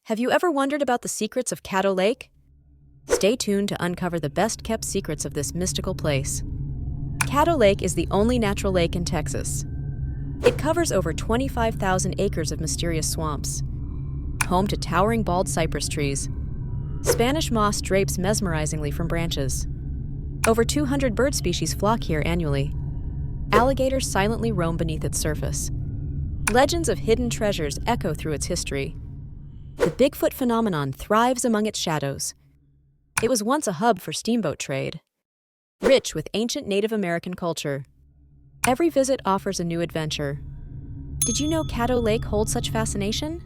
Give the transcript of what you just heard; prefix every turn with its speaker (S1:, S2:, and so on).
S1: Have you ever wondered about the secrets of Caddo Lake? Stay tuned to uncover the best-kept secrets of this mystical place. Caddo Lake is the only natural lake in Texas. It covers over 25,000 acres of mysterious swamps, home to towering bald cypress trees. Spanish moss drapes mesmerizingly from branches. Over 200 bird species flock here annually. Alligators silently roam beneath its surface. Legends of hidden treasures echo through its history. The Bigfoot phenomenon thrives among its shadows. It was once a hub for steamboat trade, rich with ancient Native American culture. Every visit offers a new adventure. Did you know Caddo Lake holds such fascination?